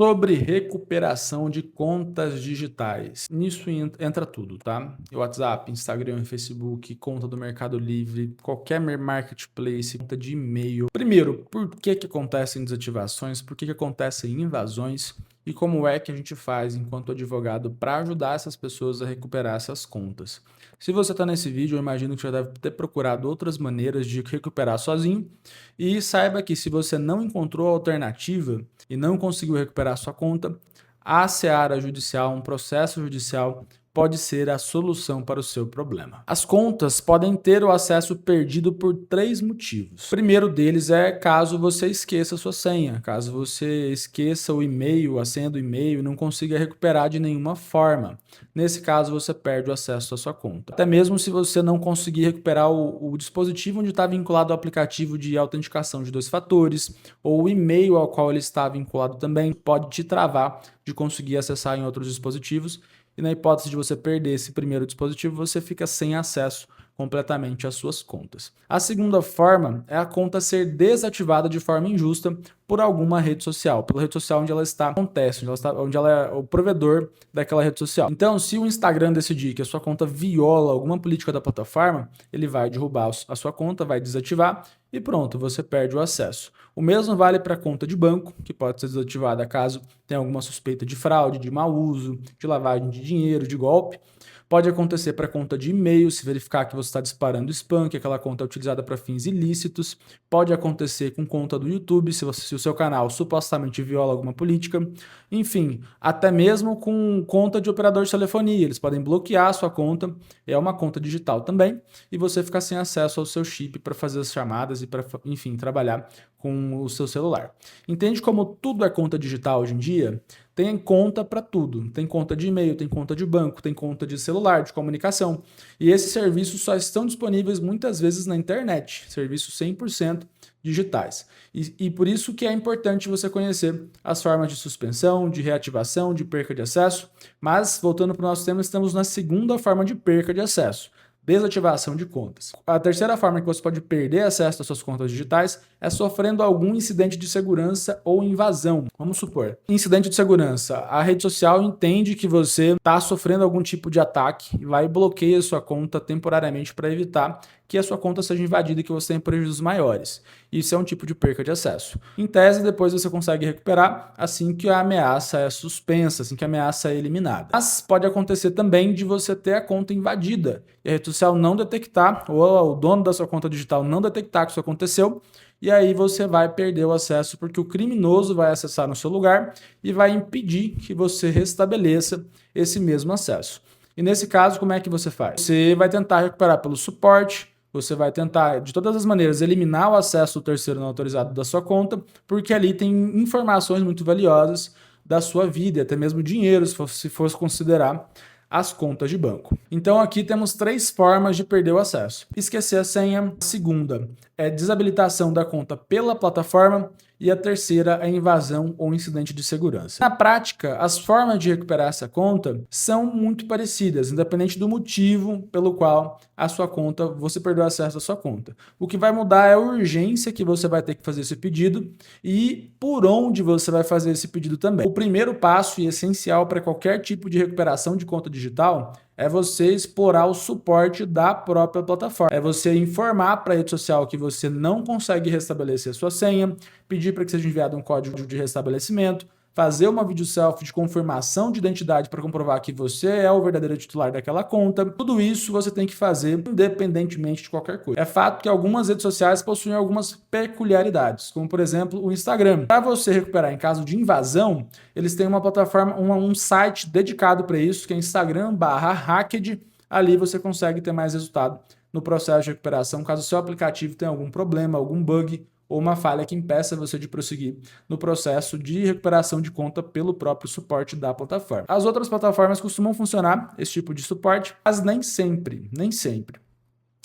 Sobre recuperação de contas digitais. Nisso entra tudo, tá? WhatsApp, Instagram, Facebook, conta do Mercado Livre, qualquer marketplace, conta de e-mail. Primeiro, por que acontecem desativações? Por que acontecem invasões? E como é que a gente faz enquanto advogado para ajudar essas pessoas a recuperar essas contas? Se você está nesse vídeo, eu imagino que já deve ter procurado outras maneiras de recuperar sozinho. E saiba que se você não encontrou alternativa e não conseguiu recuperar sua conta, a seara judicial, um processo judicial, pode ser a solução para o seu problema. As contas podem ter o acesso perdido por 3 motivos. O primeiro deles é caso você esqueça sua senha, caso você esqueça o e-mail, a senha do e-mail e não consiga recuperar de nenhuma forma. Nesse caso, você perde o acesso à sua conta. Até mesmo se você não conseguir recuperar o dispositivo onde está vinculado o aplicativo de autenticação de 2 fatores, ou o e-mail ao qual ele está vinculado também, pode te travar de conseguir acessar em outros dispositivos. E na hipótese de você perder esse primeiro dispositivo, você fica sem acesso completamente às suas contas. A segunda forma é a conta ser desativada de forma injusta por alguma rede social, pela rede social onde ela está, onde ela é o provedor daquela rede social. Então, se o Instagram decidir que a sua conta viola alguma política da plataforma, ele vai derrubar a sua conta, vai desativar e pronto, você perde o acesso. O mesmo vale para a conta de banco, que pode ser desativada caso tenha alguma suspeita de fraude, de mau uso, de lavagem de dinheiro, de golpe. Pode acontecer para conta de e-mail, se verificar que você está disparando spam, que aquela conta é utilizada para fins ilícitos. Pode acontecer com conta do YouTube, se o seu canal supostamente viola alguma política. Enfim, até mesmo com conta de operador de telefonia. Eles podem bloquear a sua conta, é uma conta digital também, e você fica sem acesso ao seu chip para fazer as chamadas e para, enfim, trabalhar com o seu celular. Entende como tudo é conta digital hoje em dia? Tem conta para tudo. Tem conta de e-mail, tem conta de banco, tem conta de celular, de comunicação. E esses serviços só estão disponíveis muitas vezes na internet, serviços 100% digitais. E por isso que é importante você conhecer as formas de suspensão, de reativação, de perca de acesso. Mas, voltando para o nosso tema, estamos na segunda forma de perca de acesso: desativação de contas. A terceira forma que você pode perder acesso às suas contas digitais é sofrendo algum incidente de segurança ou invasão. Vamos supor, incidente de segurança. A rede social entende que você está sofrendo algum tipo de ataque e vai bloquear a sua conta temporariamente para evitar que a sua conta seja invadida e que você tenha prejuízos maiores. Isso é um tipo de perca de acesso. Em tese, depois você consegue recuperar assim que a ameaça é suspensa, assim que a ameaça é eliminada. Mas pode acontecer também de você ter a conta invadida e a rede social não detectar, ou o dono da sua conta digital não detectar que isso aconteceu, e aí você vai perder o acesso porque o criminoso vai acessar no seu lugar e vai impedir que você restabeleça esse mesmo acesso. E nesse caso, como é que você faz? Você vai tentar recuperar pelo suporte, você vai tentar, de todas as maneiras, eliminar o acesso do terceiro não autorizado da sua conta, porque ali tem informações muito valiosas da sua vida, até mesmo dinheiro, se fosse considerar as contas de banco. Então aqui temos 3 formas de perder o acesso: esquecer a senha, a segunda é desabilitação da conta pela plataforma e a terceira é invasão ou incidente de segurança. Na prática, as formas de recuperar essa conta são muito parecidas, independente do motivo pelo qual a sua conta, você perdeu acesso à sua conta. O que vai mudar é a urgência que você vai ter que fazer esse pedido e por onde você vai fazer esse pedido também. O primeiro passo e essencial para qualquer tipo de recuperação de conta digital é você explorar o suporte da própria plataforma. É você informar para a rede social que você não consegue restabelecer a sua senha, pedir para que seja enviado um código de restabelecimento, fazer uma vídeo selfie de confirmação de identidade para comprovar que você é o verdadeiro titular daquela conta. Tudo isso você tem que fazer independentemente de qualquer coisa. É fato que algumas redes sociais possuem algumas peculiaridades, como por exemplo o Instagram. Para você recuperar em caso de invasão, eles têm uma plataforma, um site dedicado para isso, que é Instagram/Hacked. Ali você consegue ter mais resultado no processo de recuperação, caso o seu aplicativo tenha algum problema, algum bug ou uma falha que impeça você de prosseguir no processo de recuperação de conta pelo próprio suporte da plataforma. As outras plataformas costumam funcionar esse tipo de suporte, mas nem sempre, nem sempre.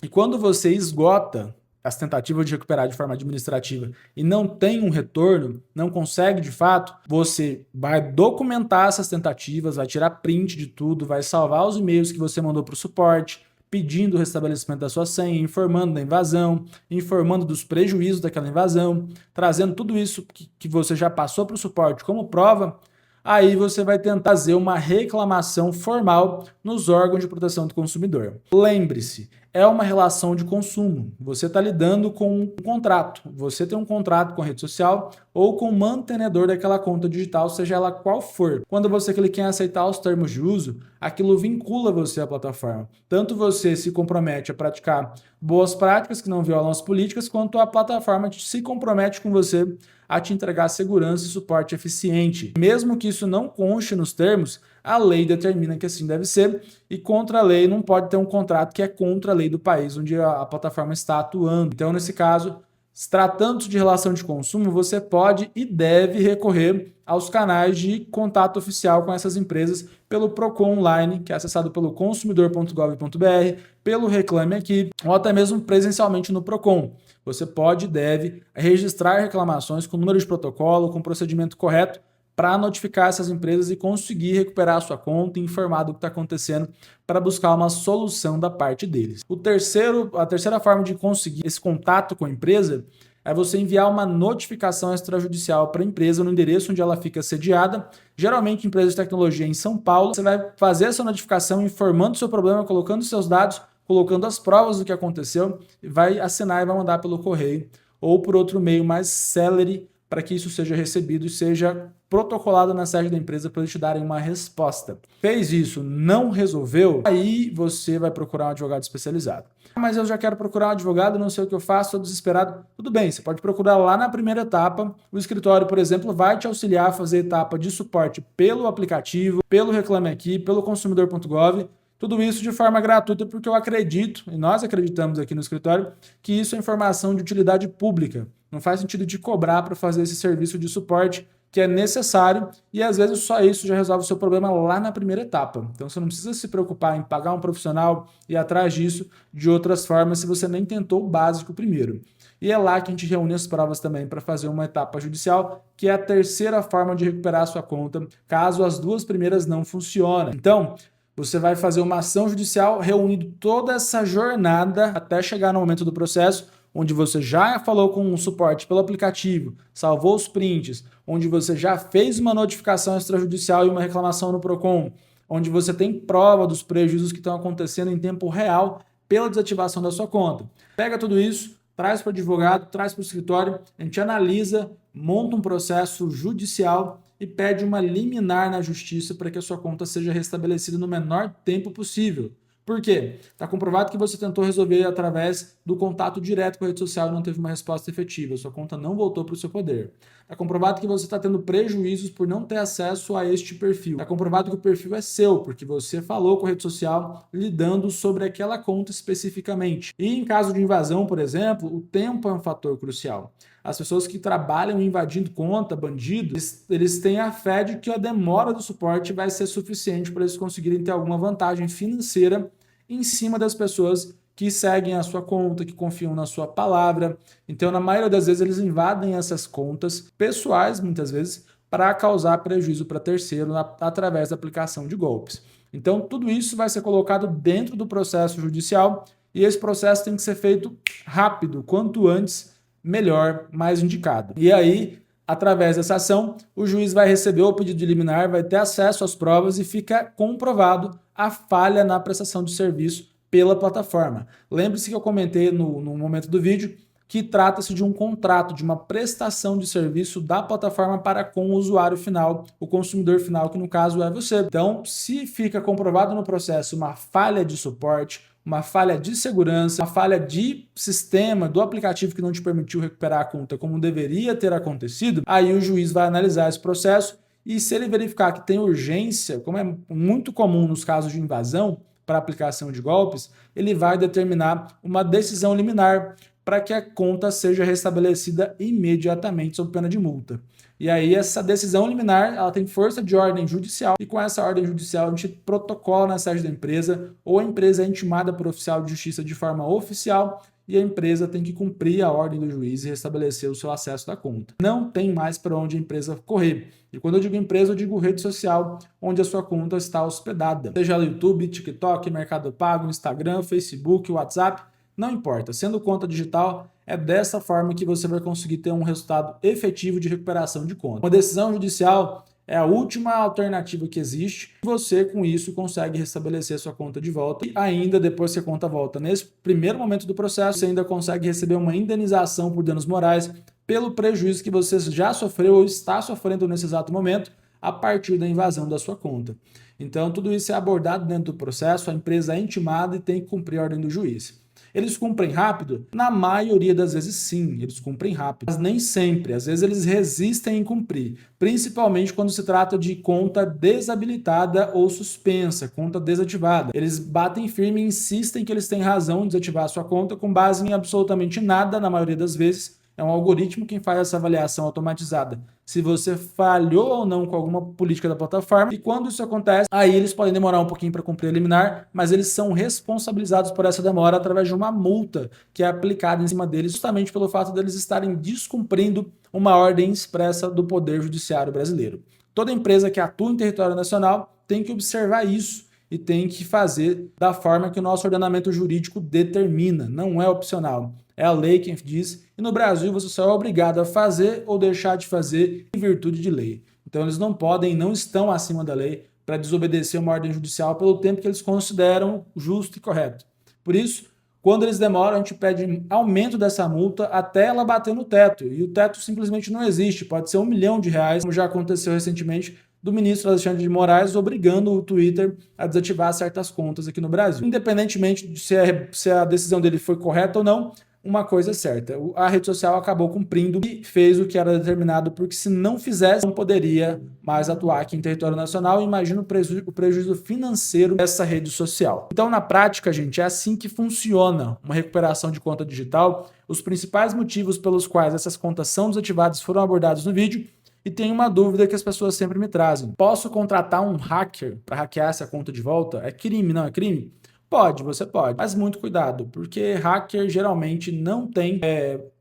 E quando você esgota as tentativas de recuperar de forma administrativa e não tem um retorno, não consegue de fato, você vai documentar essas tentativas, vai tirar print de tudo, vai salvar os e-mails que você mandou para o suporte, pedindo o restabelecimento da sua senha, informando da invasão, informando dos prejuízos daquela invasão, trazendo tudo isso que você já passou para o suporte como prova, aí você vai tentar fazer uma reclamação formal nos órgãos de proteção do consumidor. Lembre-se, é uma relação de consumo. Você está lidando com um contrato. Você tem um contrato com a rede social ou com o mantenedor daquela conta digital, seja ela qual for. Quando você clica em aceitar os termos de uso, aquilo vincula você à plataforma. Tanto você se compromete a praticar boas práticas que não violam as políticas, quanto a plataforma se compromete com você a te entregar segurança e suporte eficiente. Mesmo que isso não conste nos termos, a lei determina que assim deve ser, e contra a lei não pode ter um contrato que é contra a lei do país onde a plataforma está atuando. Então, nesse caso, se tratando de relação de consumo, você pode e deve recorrer aos canais de contato oficial com essas empresas pelo Procon Online, que é acessado pelo consumidor.gov.br, pelo Reclame Aqui, ou até mesmo presencialmente no Procon. Você pode e deve registrar reclamações com número de protocolo, com procedimento correto, para notificar essas empresas e conseguir recuperar a sua conta e informar do que está acontecendo para buscar uma solução da parte deles. A terceira forma de conseguir esse contato com a empresa é você enviar uma notificação extrajudicial para a empresa no endereço onde ela fica sediada, geralmente empresa de tecnologia em São Paulo. Você vai fazer essa notificação informando o seu problema, colocando seus dados, colocando as provas do que aconteceu, e vai assinar e vai mandar pelo correio ou por outro meio mais célere para que isso seja recebido e seja protocolado na sede da empresa para eles te darem uma resposta. Fez isso, não resolveu, aí você vai procurar um advogado especializado. Mas eu já quero procurar um advogado, não sei o que eu faço, estou desesperado. Tudo bem, você pode procurar lá na primeira etapa. O escritório, por exemplo, vai te auxiliar a fazer a etapa de suporte pelo aplicativo, pelo Reclame Aqui, pelo consumidor.gov. Tudo isso de forma gratuita, porque eu acredito, e nós acreditamos aqui no escritório, que isso é informação de utilidade pública. Não faz sentido de cobrar para fazer esse serviço de suporte que é necessário, e às vezes só isso já resolve o seu problema lá na primeira etapa. Então você não precisa se preocupar em pagar um profissional e ir atrás disso de outras formas se você nem tentou o básico primeiro. E é lá que a gente reúne as provas também para fazer uma etapa judicial, que é a terceira forma de recuperar a sua conta, caso as duas primeiras não funcionem. Então, você vai fazer uma ação judicial reunindo toda essa jornada até chegar no momento do processo, onde você já falou com o suporte pelo aplicativo, salvou os prints, onde você já fez uma notificação extrajudicial e uma reclamação no Procon, onde você tem prova dos prejuízos que estão acontecendo em tempo real pela desativação da sua conta. Pega tudo isso, traz para o advogado, traz para o escritório, a gente analisa, monta um processo judicial e pede uma liminar na justiça para que a sua conta seja restabelecida no menor tempo possível. Por quê? Está comprovado que você tentou resolver através do contato direto com a rede social e não teve uma resposta efetiva. Sua conta não voltou para o seu poder. Está comprovado que você está tendo prejuízos por não ter acesso a este perfil. Está comprovado que o perfil é seu, porque você falou com a rede social lidando sobre aquela conta especificamente. E em caso de invasão, por exemplo, o tempo é um fator crucial. As pessoas que trabalham invadindo conta, bandidos, eles têm a fé de que a demora do suporte vai ser suficiente para eles conseguirem ter alguma vantagem financeira em cima das pessoas que seguem a sua conta, que confiam na sua palavra. Então, na maioria das vezes, eles invadem essas contas pessoais, muitas vezes, para causar prejuízo para terceiro através da aplicação de golpes. Então, tudo isso vai ser colocado dentro do processo judicial e esse processo tem que ser feito rápido, quanto antes, melhor, mais indicado. E aí, através dessa ação, o juiz vai receber o pedido de liminar, vai ter acesso às provas e fica comprovado a falha na prestação de serviço pela plataforma. Lembre-se que eu comentei no momento do vídeo que trata-se de um contrato, de uma prestação de serviço da plataforma para com o usuário final, o consumidor final, que no caso é você. Então, se fica comprovado no processo uma falha de suporte, uma falha de segurança, uma falha de sistema do aplicativo que não te permitiu recuperar a conta como deveria ter acontecido, aí o juiz vai analisar esse processo e se ele verificar que tem urgência, como é muito comum nos casos de invasão para aplicação de golpes, ele vai determinar uma decisão liminar para que a conta seja restabelecida imediatamente sob pena de multa. E aí essa decisão liminar, ela tem força de ordem judicial e com essa ordem judicial a gente protocola na sede da empresa ou a empresa é intimada por oficial de justiça de forma oficial e a empresa tem que cumprir a ordem do juiz e restabelecer o seu acesso da conta. Não tem mais para onde a empresa correr. E quando eu digo empresa, eu digo rede social onde a sua conta está hospedada. Seja no YouTube, TikTok, Mercado Pago, Instagram, Facebook, WhatsApp, não importa. Sendo conta digital, é dessa forma que você vai conseguir ter um resultado efetivo de recuperação de conta. Uma decisão judicial é a última alternativa que existe. Você, com isso, consegue restabelecer sua conta de volta. E ainda, depois que a conta volta, nesse primeiro momento do processo, você ainda consegue receber uma indenização por danos morais pelo prejuízo que você já sofreu ou está sofrendo nesse exato momento a partir da invasão da sua conta. Então, tudo isso é abordado dentro do processo, a empresa é intimada e tem que cumprir a ordem do juiz. Eles cumprem rápido? Na maioria das vezes sim, eles cumprem rápido, mas nem sempre. Às vezes eles resistem em cumprir, principalmente quando se trata de conta desabilitada ou suspensa, conta desativada. Eles batem firme e insistem que eles têm razão em desativar a sua conta com base em absolutamente nada, na maioria das vezes. É um algoritmo quem faz essa avaliação automatizada. Se você falhou ou não com alguma política da plataforma, e quando isso acontece, aí eles podem demorar um pouquinho para cumprir a liminar, mas eles são responsabilizados por essa demora através de uma multa que é aplicada em cima deles, justamente pelo fato deles estarem descumprindo uma ordem expressa do Poder Judiciário brasileiro. Toda empresa que atua em território nacional tem que observar isso e tem que fazer da forma que o nosso ordenamento jurídico determina, não é opcional. É a lei quem diz, e no Brasil você só é obrigado a fazer ou deixar de fazer em virtude de lei. Então eles não podem, não estão acima da lei para desobedecer uma ordem judicial pelo tempo que eles consideram justo e correto. Por isso, quando eles demoram, a gente pede aumento dessa multa até ela bater no teto, e o teto simplesmente não existe, pode ser R$1 milhão, como já aconteceu recentemente, do ministro Alexandre de Moraes obrigando o Twitter a desativar certas contas aqui no Brasil. Independentemente de se a decisão dele foi correta ou não, uma coisa é certa, a rede social acabou cumprindo e fez o que era determinado, porque se não fizesse, não poderia mais atuar aqui em território nacional. Imagina o prejuízo financeiro dessa rede social. Então, na prática, gente, é assim que funciona uma recuperação de conta digital. Os principais motivos pelos quais essas contas são desativadas foram abordados no vídeo. E tem uma dúvida que as pessoas sempre me trazem. Posso contratar um hacker para hackear essa conta de volta? É crime, não é crime? Pode, você pode, mas muito cuidado, porque hacker geralmente não tem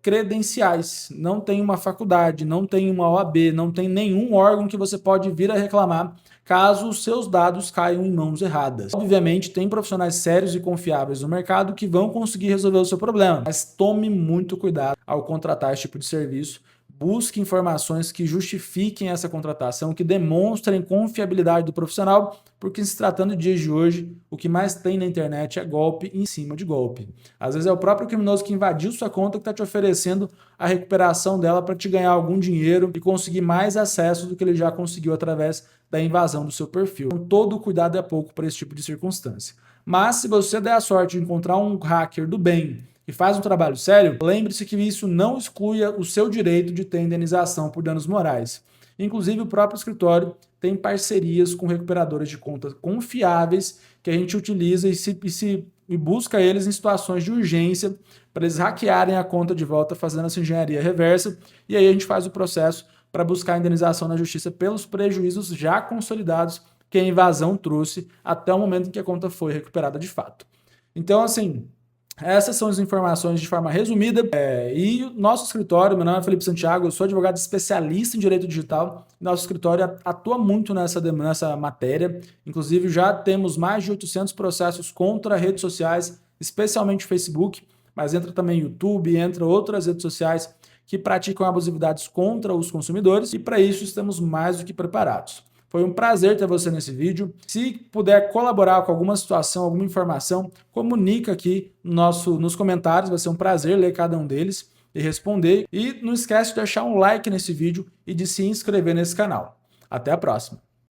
credenciais, não tem uma faculdade, não tem uma OAB, não tem nenhum órgão que você pode vir a reclamar caso os seus dados caiam em mãos erradas. Obviamente, tem profissionais sérios e confiáveis no mercado que vão conseguir resolver o seu problema, mas tome muito cuidado ao contratar esse tipo de serviço. Busque informações que justifiquem essa contratação, que demonstrem confiabilidade do profissional, porque se tratando de dias de hoje, o que mais tem na internet é golpe em cima de golpe. Às vezes é o próprio criminoso que invadiu sua conta que está te oferecendo a recuperação dela para te ganhar algum dinheiro e conseguir mais acesso do que ele já conseguiu através da invasão do seu perfil. Então, todo cuidado é pouco para esse tipo de circunstância. Mas se você der a sorte de encontrar um hacker do bem e faz um trabalho sério, lembre-se que isso não exclui o seu direito de ter indenização por danos morais. Inclusive, o próprio escritório tem parcerias com recuperadoras de contas confiáveis que a gente utiliza e busca eles em situações de urgência para eles hackearem a conta de volta fazendo essa engenharia reversa, e aí a gente faz o processo para buscar a indenização na justiça pelos prejuízos já consolidados que a invasão trouxe até o momento em que a conta foi recuperada de fato. Então, assim, essas são as informações de forma resumida. E o nosso escritório, meu nome é Felipe Santiago, eu sou advogado especialista em direito digital. Nosso escritório atua muito nessa matéria. Inclusive, já temos mais de 800 processos contra redes sociais, especialmente Facebook, mas entra também YouTube, entra outras redes sociais que praticam abusividades contra os consumidores, e para isso estamos mais do que preparados. Foi um prazer ter você nesse vídeo. Se puder colaborar com alguma situação, alguma informação, comunica aqui nos comentários. Vai ser um prazer ler cada um deles e responder. E não esquece de deixar um like nesse vídeo e de se inscrever nesse canal. Até a próxima!